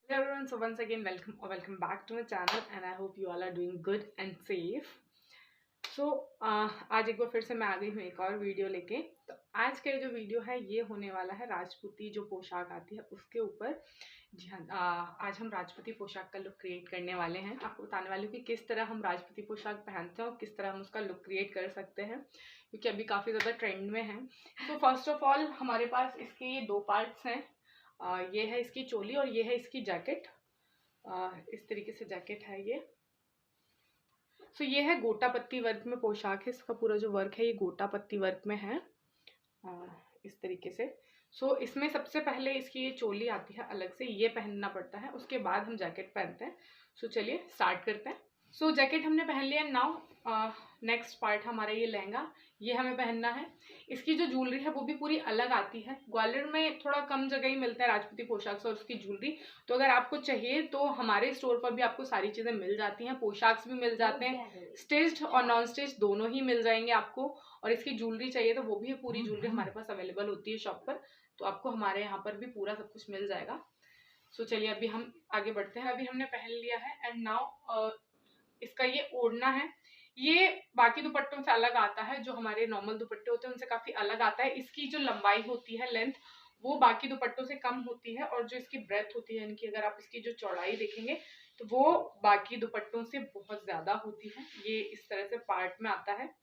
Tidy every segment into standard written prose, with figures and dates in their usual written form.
Hello everyone, so once again welcome back to my channel and I hope you all are doing good and safe. So आज एक बार फिर से मैं आ गई हूँ एक और वीडियो लेके। तो आज का जो वीडियो है ये होने वाला है राजपूती जो पोशाक आती है उसके ऊपर। जी हाँ, आज हम राजपूती पोशाक का लुक क्रिएट करने वाले हैं। आपको बताने वाली हूँ कि किस तरह हम राजपूती पोशाक पहनते हैं और किस तरह हम उसका लुक क्रिएट कर सकते हैं, क्योंकि अभी काफ़ी ज़्यादा ट्रेंड में है। तो फर्स्ट ऑफ ऑल हमारे पास इसके ये दो पार्ट्स हैं। ये है इसकी चोली और ये है इसकी जैकेट। इस तरीके से जैकेट है ये। सो ये है गोटा पत्ती वर्क में पोशाक है। इसका पूरा जो वर्क है ये गोटा पत्ती वर्क में है, इस तरीके से। सो इसमें सबसे पहले इसकी ये चोली आती है, अलग से ये पहनना पड़ता है, उसके बाद हम जैकेट पहनते हैं। सो चलिए स्टार्ट करते हैं। सो जैकेट हमने पहन लिया। नाउ नेक्स्ट पार्ट हमारा ये लहंगा, ये हमें पहनना है। इसकी जो ज्वेलरी है वो भी पूरी अलग आती है। ग्वालियर में थोड़ा कम जगह ही मिलता है राजपूती पोशाक और उसकी ज्वेलरी। तो अगर आपको चाहिए तो हमारे स्टोर पर भी आपको सारी चीज़ें मिल जाती हैं, पोशाक भी मिल जाते हैं, स्टिच्ड और नॉन स्टिच दोनों ही मिल जाएंगे आपको। और इसकी ज्वेलरी चाहिए तो वो भी पूरी ज्वेलरी हमारे पास अवेलेबल होती है शॉप पर, तो आपको हमारे यहाँ पर भी पूरा सब कुछ मिल जाएगा। सो चलिए अभी हम आगे बढ़ते हैं। अभी हमने पहन लिया है एंड नाउ इसका ये ओढ़ना है। ये बाकी दुपट्टों से अलग आता है, जो हमारे नॉर्मल दुपट्टे होते हैं उनसे काफी अलग आता है। इसकी जो लंबाई होती है, लेंथ, वो बाकी दुपट्टों से कम होती है, और जो इसकी ब्रेथ होती है, यानी कि अगर आप इसकी जो चौड़ाई देखेंगे तो वो बाकी दुपट्टों से बहुत ज्यादा होती है। ये इस तरह से पार्ट में आता है।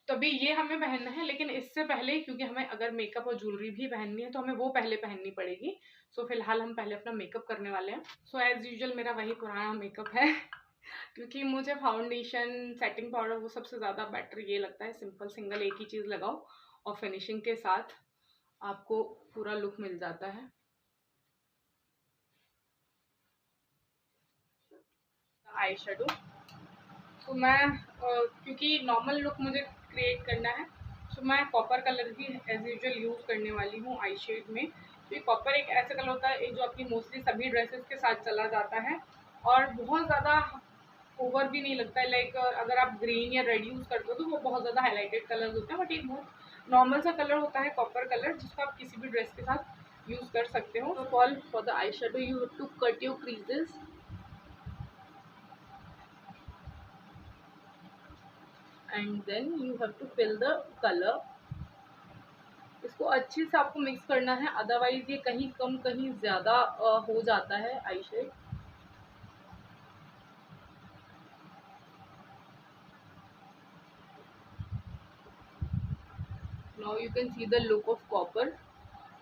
तो अभी ये हमें पहनना है, लेकिन इससे पहले क्योंकि हमें अगर मेकअप और ज्वेलरी भी पहननी है तो हमें वो पहले पहननी पड़ेगी। सो फिलहाल हम पहले अपना मेकअप करने वाले हैं। सो एज यूजुअल मेरा वही पुराना मेकअप है क्योंकि मुझे फाउंडेशन, सेटिंग पाउडर, वो सबसे ज़्यादा बेटर ये लगता है। सिंपल सिंगल एक ही चीज़ लगाओ और फिनिशिंग के साथ आपको पूरा लुक मिल जाता है। आई शेडो, तो मैं क्योंकि नॉर्मल लुक मुझे क्रिएट करना है, तो मैं कॉपर कलर ही एज यूजुअल यूज़ करने वाली हूँ आई शेड में। तो ये कॉपर एक ऐसा कलर होता है जो आपकी मोस्टली सभी ड्रेसेस के साथ चला जाता है और बहुत ज़्यादा ओवर भी नहीं लगता है। लाइक अगर आप ग्रीन या रेड यूज़ करते हो तो वो बहुत ज़्यादा हाईलाइटेड कलर होते हैं, बट एक बहुत नॉर्मल सा कलर होता है कॉपर कलर, जिसको आप किसी भी ड्रेस के साथ यूज़ कर सकते हो। For the eye shadow you have to cut your creases and then you have to fill the color। इसको अच्छे से आपको मिक्स करना है, अदरवाइज ये कहीं कम कहीं ज़्यादा हो जाता है eye shade. Now you can see the look of copper.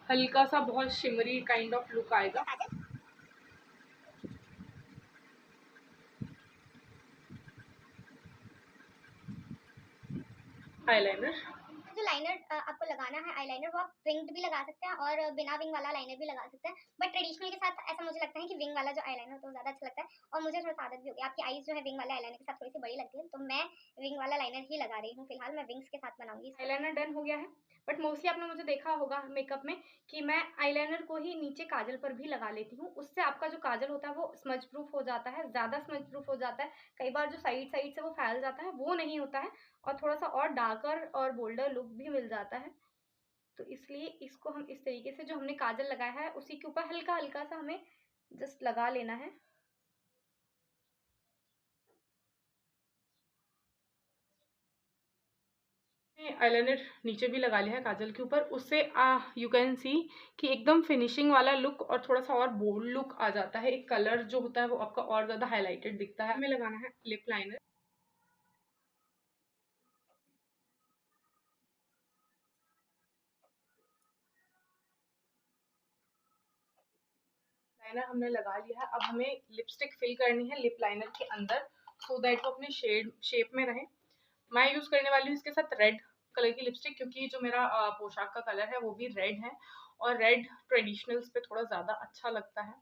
हल्का सा बहुत शिमरी काइंड ऑफ लुक आएगा। आईलाइनर, जो लाइनर आपको लगाना है आईलाइनर, वो आप विंग्ड भी लगा सकते हैं और बिना विंग वाला लाइनर भी लगा सकते हैं। बट ट्रेडिशनल के साथ ऐसा मुझे लगता है कि विंग वाला जो आईलाइनर होता है वो ज़्यादा अच्छा लगता है। और मुझे थोड़ा सा आदत भी हो गई, आपकी आईज जो है विंग वाले आईलाइनर के साथ थोड़ी सी बड़ी लगती है, तो मैं विंग वाला लाइनर ही लगा रही हूँ फिलहाल। मैं विंग्स के साथ बनाऊंगी। आईलाइनर डन हो गया है, बट मोस्टली आपने मुझे देखा होगा मेकअप में कि मैं आईलाइनर को ही नीचे काजल पर भी लगा लेती हूँ। उससे आपका जो काजल होता है वो स्मज प्रूफ हो जाता है, ज़्यादा स्मज प्रूफ हो जाता है। कई बार जो साइड साइड से वो फैल जाता है वो नहीं होता है, और थोड़ा सा और डार्कर और बोल्डर लुक भी मिल जाता है। तो इसलिए इसको हम इस तरीके से, जो हमने काजल लगाया है उसी के ऊपर हल्का हल्का सा हमें जस्ट लगा लेना है। आईलाइनर नीचे भी लगा लिया है काजल के ऊपर, उससे यू कैन सी कि एकदम फिनिशिंग वाला लुक और थोड़ा सा और बोल्ड लुक आ जाता है। एक कलर जो होता है वो आपका और ज़्यादा हाईलाइटेड दिखता है। हमें लगाना है लिप लाइनर। लाइनर हमने लगा लिया है, अब हमें लिपस्टिक फिल करनी है लिप लाइनर के अंदर, सो दैट वो अपने शेप में रहे। मैं यूज़ करने वाली हूँ इसके साथ रेड कलर की लिपस्टिक, क्योंकि जो मेरा पोशाक का कलर है वो भी रेड है, और रेड ट्रेडिशनल्स पे थोड़ा ज़्यादा अच्छा लगता है।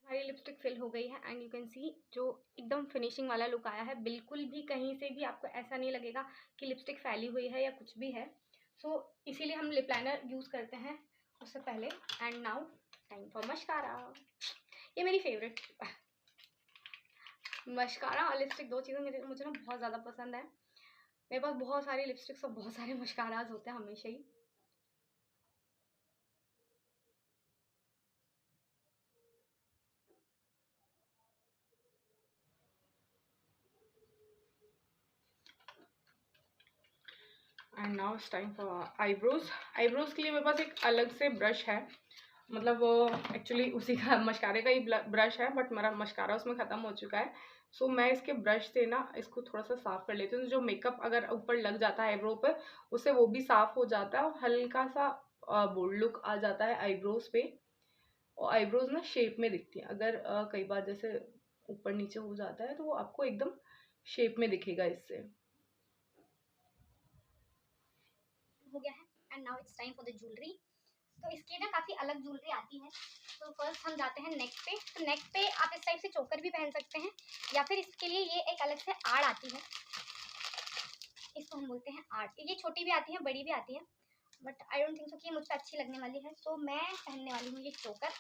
हमारी लिपस्टिक फिल हो गई है एंड यू कैन सी जो एकदम फिनिशिंग वाला लुक आया है। बिल्कुल भी कहीं से भी आपको ऐसा नहीं लगेगा कि लिपस्टिक फैली हुई है या कुछ भी है। सो इसीलिए हम लिप लाइनर यूज़ करते हैं उससे पहले। And now time for mascara. ये मेरी फेवरेट मस्कारा और लिपस्टिक 2 चीज़ें मुझे ना बहुत ज़्यादा पसंद है। मेरे पास बहुत सारी लिपस्टिक्स और बहुत सारे मस्काराज़ होते हैं हमेशा ही। And now it's time for eyebrows. Eyebrows के लिए मेरे पास एक अलग से ब्रश है, मतलब वो एक्चुअली उसी का मस्कारे का ही ब्रश है, बट मेरा मस्कारा उसमें ख़त्म हो चुका है। सो मैं इसके ब्रश से ना इसको थोड़ा सा साफ़ कर लेती हूँ। जो मेकअप अगर ऊपर लग जाता है आईब्रो पर, उससे वो भी साफ़ हो जाता है और हल्का सा बोल्ड लुक आ जाता है आईब्रोज पे। और आईब्रोज ना शेप में दिखती है। अगर कई बार जैसे ऊपर नीचे हो जाता है तो वो आपको एकदम शेप में दिखेगा इससे। हो गया है। And now it's time for the jewellery. तो इसकी ना काफ़ी अलग ज्वेलरी आती है। तो फर्स्ट हम जाते हैं नेक पे। तो नेक पे आप इस टाइप से चोकर भी पहन सकते हैं, या फिर इसके लिए ये एक अलग से आड़ आती है, इसको हम बोलते हैं आड़। ये छोटी भी आती है, बड़ी भी आती है, but I don't think so कि मुझ पर अच्छी लगने वाली है। तो मैं पहनने वाली हूँ ये चोकर।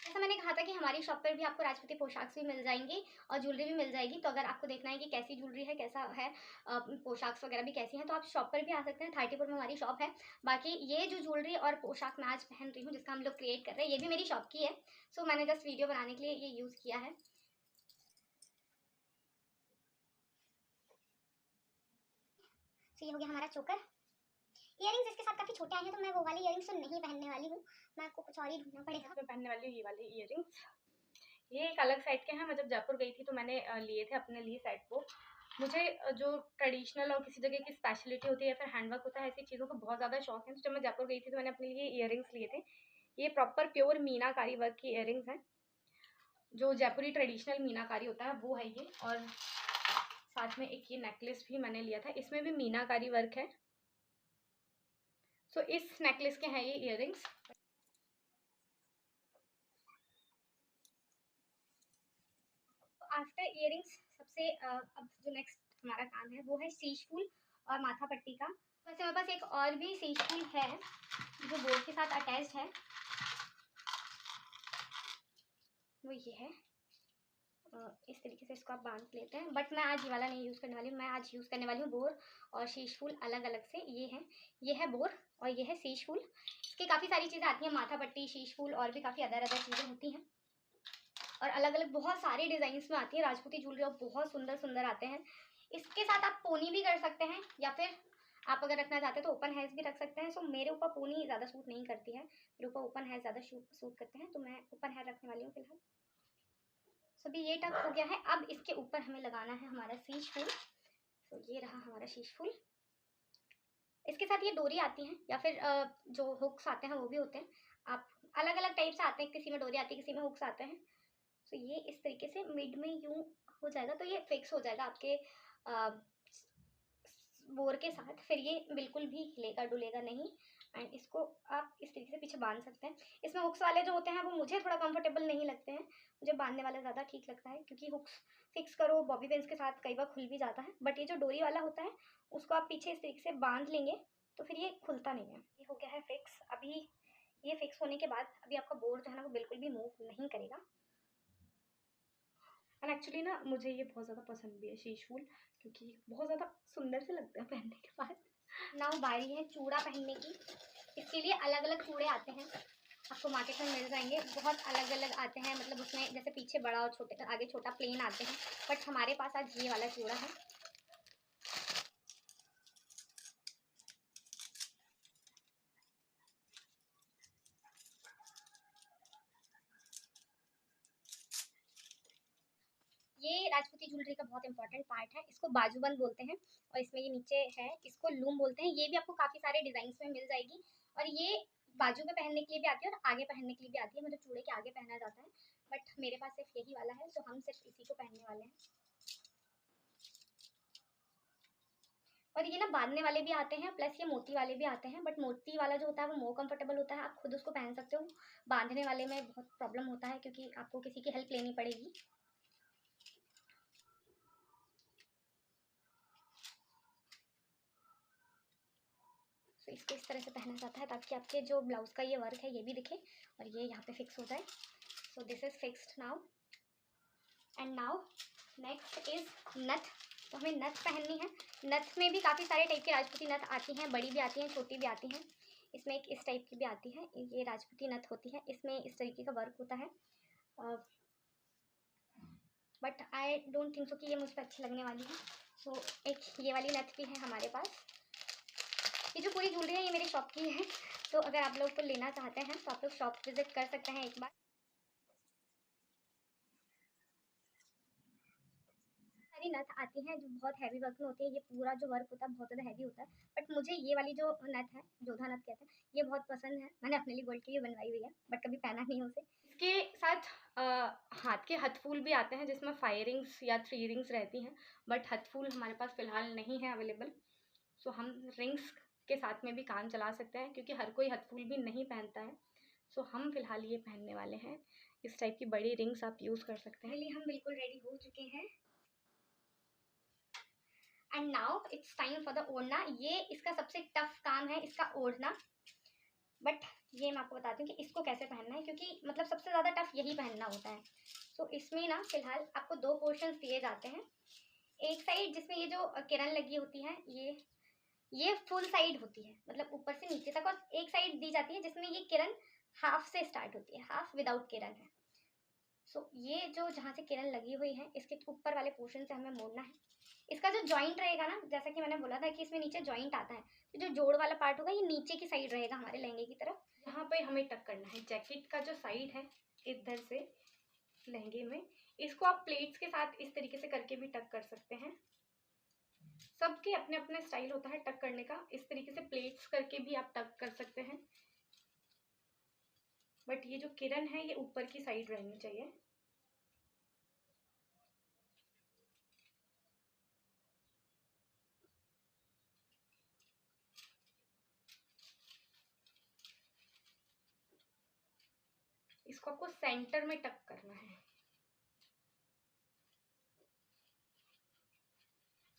जैसा मैंने कहा था कि हमारी शॉप पर भी आपको राजपूती पोशाक भी मिल जाएंगी और ज्वेलरी भी मिल जाएगी। तो अगर आपको देखना है कि कैसी ज्वेलरी है, कैसा है, पोशाक वगैरह भी कैसी हैं, तो आप शॉप पर भी आ सकते हैं। 34 में हमारी शॉप है। बाकी ये जो ज्वेलरी और पोशाक मैं आज पहन रही हूँ, जिसका हम लोग क्रिएट कर रहे हैं, ये भी मेरी शॉप की है। सो मैंने जस्ट वीडियो बनाने के लिए ये यूज़ किया है। तो ये हो गया हमारा चोकर। इयरिंग्स इसके साथ काफ़ी छोटे आए हैं, तो मैं वो वाली इयरिंग्स तो नहीं पहनने वाली हूँ, मैं आपको कुछ और ही ढूंढना पड़ेगा। मैं पहनने वाली हूँ ये वाले इयरिंग्स। ये एक अलग साइड के हैं। मैं जब जयपुर गई थी तो मैंने लिए थे अपने लिए सेट को। मुझे जो ट्रेडिशनल और किसी जगह की स्पेशलिटी होती है या फिर हैंडवर्क होता है, ऐसी चीज़ों का बहुत ज़्यादा शौक है। तो जब मैं जयपुर गई थी तो मैंने अपने लिए इयरिंग्स लिए थे। ये प्रॉपर प्योर मीनाकारी वर्क की इयरिंग्स हैं। जो जयपुरी ट्रेडिशनल मीनाकारी होता है वो है ये। और साथ में एक ये नेकलेस भी मैंने लिया था, इसमें भी मीनाकारी वर्क है। सो इस नेकलेस के हैं ये इयरिंग्स। आफ्टर इयरिंग्स सबसे अब जो नेक्स्ट हमारा काम है वो है शीश फूल और माथा पट्टी का। वैसे मेरे पास एक और भी शीश फूल है जो बोर्ड के साथ अटैच्ड है, वो ये है। इस तरीके से इसको आप बांध लेते हैं, बट मैं आज ये वाला नहीं यूज़ करने वाली हूँ। मैं आज यूज़ करने वाली हूँ बोर और शीश फूल अलग अलग से। ये है बोर और ये है शीश फूल। इसकी काफ़ी सारी चीज़ें आती हैं, माथा पट्टी, शीश फूल और भी काफ़ी अदर अदर चीज़ें होती हैं और अलग अलग बहुत सारे डिज़ाइंस में आती है राजपूती ज्वेलरी और बहुत सुंदर सुंदर आते हैं। इसके साथ आप पोनी भी कर सकते हैं, या फिर आप अगर रखना चाहते हैं तो ओपन हैज़ भी रख सकते हैं। सो मेरे ऊपर पोनी ज़्यादा सूट नहीं करती है, मेरे ऊपर ओपन हैज़ ज़्यादा सूट करते हैं, तो मैं ओपन हैज़ रखने वाली हूँ फिलहाल। सो अभी ये टक हो गया है। अब इसके ऊपर हमें लगाना है हमारा शीश फूल। तो ये रहा हमारा शीश फूल। इसके साथ ये डोरी आती है, या फिर जो हुक्स आते हैं वो भी होते हैं। आप अलग अलग टाइप से आते हैं, किसी में डोरी आती है, किसी में हुक्स आते हैं। तो ये इस तरीके से मिड में यूं हो जाएगा, तो ये फिक्स हो जाएगा आपके बोर के साथ। फिर ये बिल्कुल भी हिलेगा डुलेगा नहीं। एंड इसको आप इस तरीके से पीछे बांध सकते हैं। इसमें हुक्स वाले जो होते हैं वो मुझे थोड़ा कंफर्टेबल नहीं लगते हैं, मुझे बांधने वाला ज़्यादा ठीक लगता है, क्योंकि हुक्स फिक्स करो बॉबी पिन्स के साथ कई बार खुल भी जाता है। बट ये जो डोरी वाला होता है उसको आप पीछे इस तरीके से बांध लेंगे तो फिर ये खुलता नहीं है। ये हो गया है फिक्स। अभी ये फिक्स होने के बाद अभी आपका बोर्ड जो है ना वो बिल्कुल भी मूव नहीं करेगा। एंड एक्चुअली ना मुझे ये बहुत ज़्यादा पसंद भी है शीश फूल, क्योंकि बहुत ज़्यादा सुंदर से लगते हैं पहनने के बाद। नाउ बारी है चूड़ा पहनने की। इसके लिए अलग अलग चूड़े आते हैं, आपको मार्केट में मिल जाएंगे। बहुत अलग अलग आते हैं, मतलब उसमें जैसे पीछे बड़ा और छोटे आगे छोटा प्लेन आते हैं, बट हमारे पास आज ये वाला चूड़ा है। ये राजपूती ज्वेलरी का बहुत इंपॉर्टेंट पार्ट है। इसको बाजूबंद बोलते हैं और इसमें ये नीचे है इसको लूम बोलते हैं। ये भी आपको काफ़ी सारे डिज़ाइन में मिल जाएगी और ये बाजू में पहनने के लिए भी आती है और आगे पहनने के लिए भी आती है, मतलब चूड़े के आगे पहना जाता है। बट मेरे पास सिर्फ यही वाला है, तो हम सिर्फ इसी को पहनने वाले हैं। और ये ना बांधने वाले भी आते हैं, प्लस ये मोती वाले भी आते हैं, बट मोती वाला जो होता है वो मोर कंफर्टेबल होता है, आप खुद उसको पहन सकते हो। बांधने वाले में बहुत प्रॉब्लम होता है क्योंकि आपको किसी की हेल्प लेनी पड़ेगी। तो इसको इस तरह से पहना जाता है ताकि आपके जो ब्लाउज का ये वर्क है ये भी दिखे और ये यहाँ पे फिक्स हो जाए। So this is fixed now. And now next is नथ। तो हमें नथ पहननी है। नथ में भी काफ़ी सारे टाइप की राजपूती नथ आती हैं, बड़ी भी आती हैं, छोटी भी आती हैं। इसमें एक इस टाइप की भी आती है, ये राजपूती नथ होती है। इसमें इस तरीके का वर्क होता है, but I don't think so कि ये मुझ पर अच्छी लगने वाली है। सो एक ये वाली नथ भी है हमारे पास। ये जो पूरी ज्वेलरी है ये मेरी शॉप की है, तो अगर आप लोग को लेना चाहते हैं तो आप लोग शॉप विजिट कर सकते हैं एक बार। सारी नथ आती हैं जो बहुत हैवी वर्क में होती है। ये पूरा जो वर्क होता है बहुत ज़्यादा हैवी होता है, बट मुझे ये वाली जो नथ है, जोधा नथ कहते हैं, ये बहुत पसंद है। मैंने अपने लिए गोल्ड की ये बनवाई हुई है, बट कभी पहना नहीं है उसे। इसके साथ हाथ के हथफूल भी आते हैं जिसमें 5 रिंग्स या 3 रिंग्स रहती हैं, बट हथफूल हमारे पास फ़िलहाल नहीं है अवेलेबल। सो हम रिंग्स के साथ में भी काम चला सकते हैं, क्योंकि हर कोई हथफूल भी नहीं पहनता है। सो हम फ़िलहाल ये पहनने वाले हैं। इस टाइप की बड़ी रिंग्स आप यूज़ कर सकते हैं। हम बिल्कुल रेडी हो चुके हैं। And now it's time for the ओढ़ना। ये इसका सबसे टफ काम है, इसका ओढ़ना। बट ये मैं आपको बताती हूँ कि इसको कैसे पहनना है, क्योंकि मतलब सबसे ज़्यादा टफ यही पहनना होता है। तो इसमें ना फिलहाल आपको 2 पोर्शंस दिए जाते हैं। एक साइड जिसमें ये जो किरण लगी होती है, ये फुल साइड होती है, मतलब ऊपर से नीचे तक, और एक साइड दी जाती है जिसमें ये किरण हाफ से स्टार्ट होती है, हाफ विदाउट किरण है। सो ये जो जहाँ से किरण लगी हुई है इसके ऊपर वाले पोर्शन से हमें मोड़ना है। इसका जो जॉइंट रहेगा ना, जैसा कि मैंने बोला था कि इसमें नीचे जॉइंट आता है, तो जो जोड़ वाला पार्ट होगा ये नीचे की साइड रहेगा हमारे लहंगे की तरफ। यहाँ पे हमें टक करना है जैकेट का जो साइड है इधर से लहंगे में। इसको आप प्लेट्स के साथ इस तरीके से करके भी टक कर सकते हैं। सबके अपने अपने स्टाइल होता है टक करने का। इस तरीके से प्लेट्स करके भी आप टक कर सकते हैं, बट ये जो किरण है ये ऊपर की साइड रहनी चाहिए। इसको आपको सेंटर में टक करना है।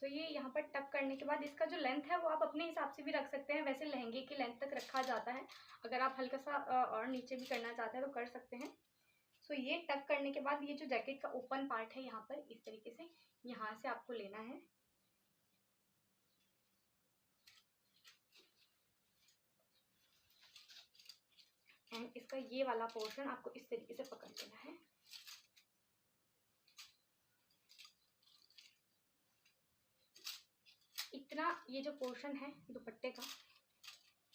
तो ये यहाँ पर टक करने के बाद इसका जो लेंथ है वो आप अपने हिसाब से भी रख सकते हैं। वैसे लहंगे की लेंथ तक रखा जाता है, अगर आप हल्का सा और नीचे भी करना चाहते हैं तो कर सकते हैं। सो ये टक करने के बाद ये जो जैकेट का ओपन पार्ट है यहाँ पर इस तरीके से यहाँ से आपको लेना है। एंड इसका ये वाला पोर्शन आपको इस तरीके से पकड़ लेना है। इतना ये जो पोर्शन है दुपट्टे का,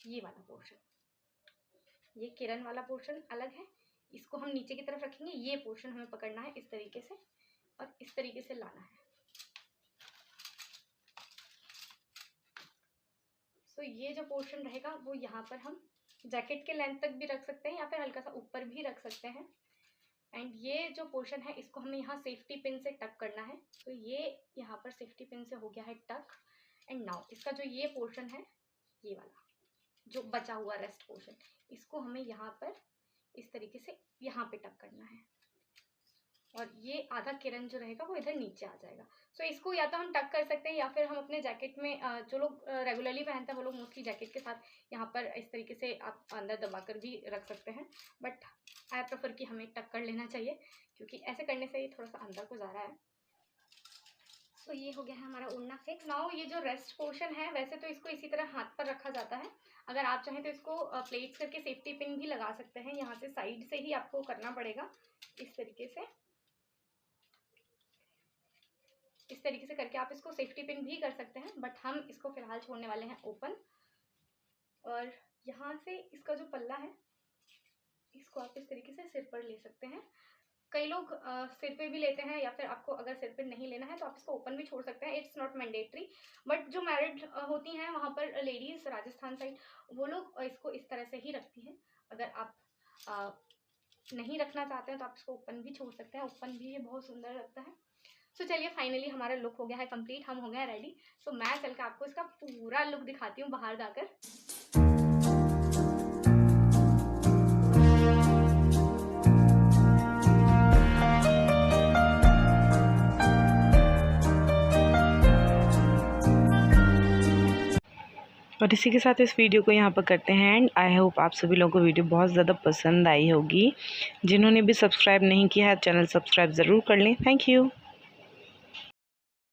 ये वाला पोर्शन, ये किरण वाला पोर्शन अलग है, इसको हम नीचे की तरफ रखेंगे। ये पोर्शन हमें पकड़ना है इस तरीके से और इस तरीके से लाना है। सो ये जो पोर्शन रहेगा वो यहाँ पर हम जैकेट के लेंथ तक भी रख सकते हैं या फिर हल्का सा ऊपर भी रख सकते हैं। एंड ये जो पोर्शन है इसको हमें यहाँ सेफ्टी पिन से टक करना है। तो ये यहाँ पर सेफ्टी पिन से हो गया है टक। एंड नाउ इसका जो ये पोर्शन है, ये वाला जो बचा हुआ रेस्ट पोर्शन, इसको हमें यहाँ पर इस तरीके से यहाँ पे टक करना है और ये आधा किरण जो रहेगा वो इधर नीचे आ जाएगा। सो इसको या तो हम टक कर सकते हैं या फिर हम अपने जैकेट में, जो लोग रेगुलरली पहनते हैं वो लोग मोस्टली जैकेट के साथ यहाँ पर इस तरीके से आप अंदर दबाकर भी रख सकते हैं, बट आई प्रेफर कि हमें टक कर लेना चाहिए क्योंकि ऐसे करने से ये थोड़ा सा अंदर को जा रहा है। सो ये हो गया है हमारा ओढ़ना फिक्स। नाउ ये जो रेस्ट पोर्शन है, वैसे तो इसको इसी तरह हाथ पर रखा जाता है, अगर आप चाहें तो इसको प्लेट्स करके सेफ्टी पिन भी लगा सकते हैं। यहाँ से साइड से ही आपको करना पड़ेगा इस तरीके से, इस तरीके से करके आप इसको सेफ्टी पिन भी कर सकते हैं, बट हम इसको फिलहाल छोड़ने वाले हैं ओपन। और यहाँ से इसका जो पल्ला है इसको आप इस तरीके से सिर पर ले सकते हैं। कई लोग सिर पे भी लेते हैं, या फिर आपको अगर सिर पे नहीं लेना है तो आप इसको ओपन भी छोड़ सकते हैं, इट्स नॉट मैंडेटरी। बट जो मैरिड होती हैं वहाँ पर लेडीज़ राजस्थान साइड, वो लोग इसको इस तरह से ही रखती हैं। अगर आप नहीं रखना चाहते हैं तो आप इसको ओपन भी छोड़ सकते हैं, ओपन भी ये बहुत सुंदर लगता है। सो चलिए फाइनली हमारा लुक हो गया है कंप्लीट, हम हो गए रेडी। सो मैं चल के आपको इसका पूरा लुक दिखाती हूँ बाहर जाकर। और इसी के साथ इस वीडियो को यहाँ पर करते हैं एंड आई होप आप सभी लोगों को वीडियो बहुत ज़्यादा पसंद आई होगी। जिन्होंने भी सब्सक्राइब नहीं किया है चैनल सब्सक्राइब ज़रूर कर लें। Thank you.